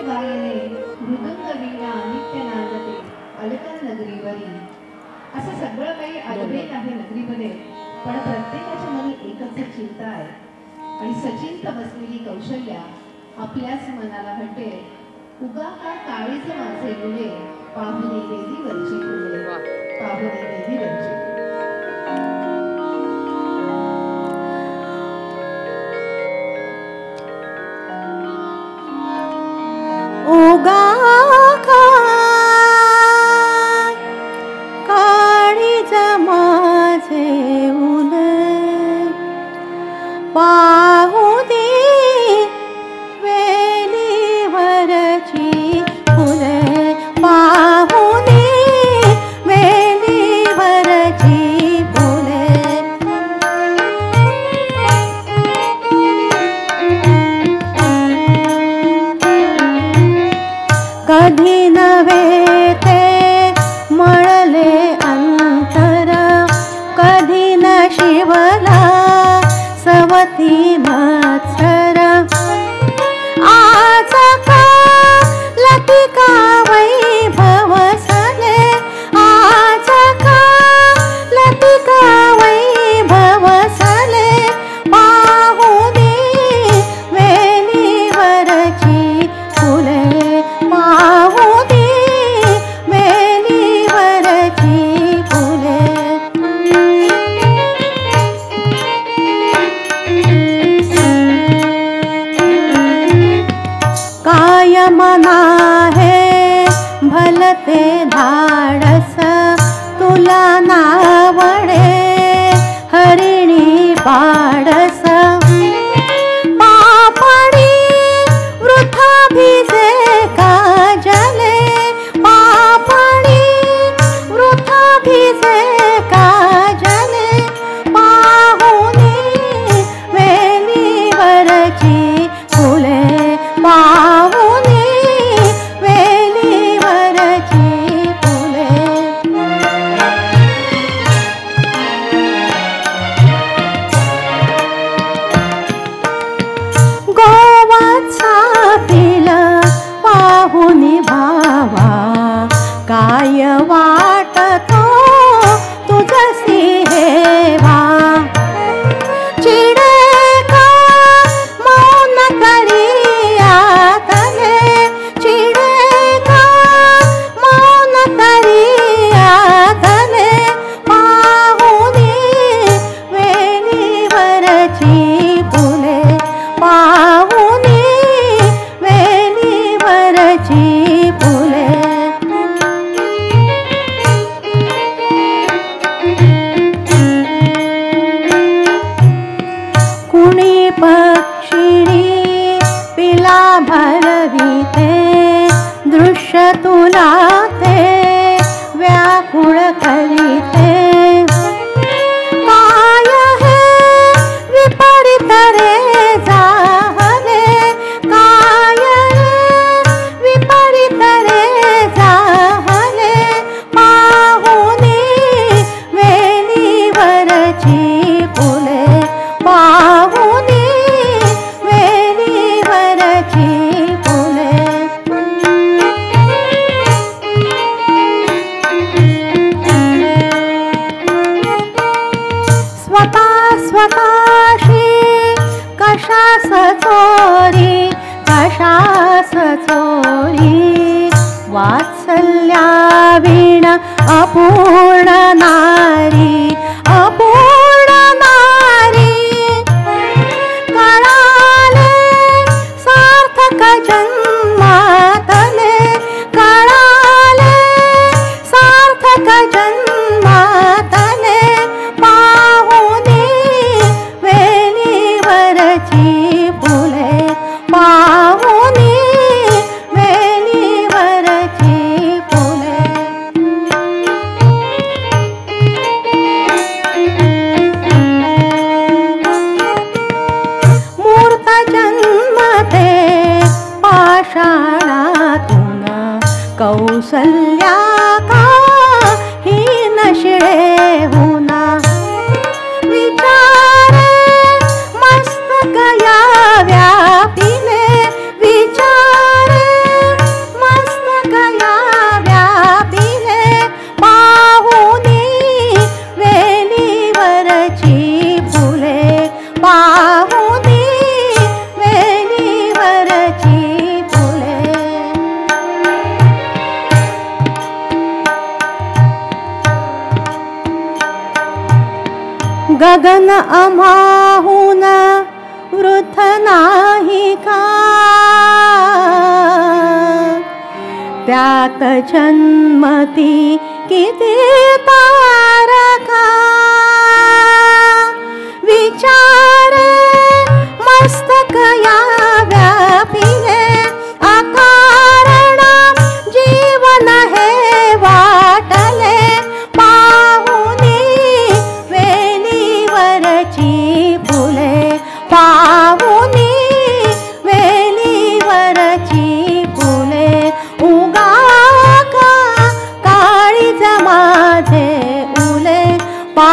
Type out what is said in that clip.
गायने मृदुंग वीणा नित्य नांदते अलका नगरीवरी. असं सगळं काही अद्वैत आहे नगरीमध्ये, पण प्रत्येकाच्या मनी एकच चिंता आहे. आणि सचिंत बसलेली कौशल्या आपल्याच मनाला म्हणते, उगा का काळीज माझे मुले, पाहुणे देवीवरची फुले, पाहुणे देवीवरची. उगा काळीज माझे मुले, पाहू दे वेलीवरची फुले, पाहू दे वेलीवरची फुले. कधी नव्हे ते मळले अंतर, कधी न शिवला सवती मत्सर. आज का लतिका वैभव सले, आज का लतिका वैभव सले, पाहू दे वेलीवरची फुले, पाहू दे वेलीवरची फुले. काय मना हे भलते धाडस, तुला नावडे हरिणी पाडस. पापडी वृथा भिजे काजले, पापडी वृथा भिजे काजले, पाहुणे वेलीवरची फुले, पाहुणे वेलीवरची फुले. गोवाचा पिला पाहुनी भावा, काय वाटतो तुझसी हेवा. चिडे का मौन करिया तले, चिडे का मौन करिया तले, पाहुनी वेलीवरची फुले, पाहुनी वेलीवरची फुले. कुणी पक्षिणी पिला भरविते, दृश्य तुला ते व्याकुळ करीते. काय हे विपरीत रे झाले, काय रे विपरीत रे झाले, पाहुणे वेलीवरची फुले, पाहुणे वेलीवरची फुले. स्वतःशी कशास चोरी, कशास चोरी, वात्सल्या वीण अपूर्ण नारी, अपूर्ण नारी. कळाले सार्थक जन्मातले, कळाले सार्थक जन्मातले, पाहुणे वेलीवरची फुले, पाहुणे वेलीवरची फुले. मूर्त जन्मते पाषाणातून, कौसल्या का ही नशिळे होना. विचारे मस्तक या व्यापिले, विचारे मन आम्हाहून वृथ नाही का, त्यात जन्मती किती तारका. विचारे मस्तक या व्यापिले, अकारण जीवन हे वाटले. पाहुनी वेलीवरची फुले, पाहुनी वेलीवरची फुले. उगा का काळीज माझे उले, पा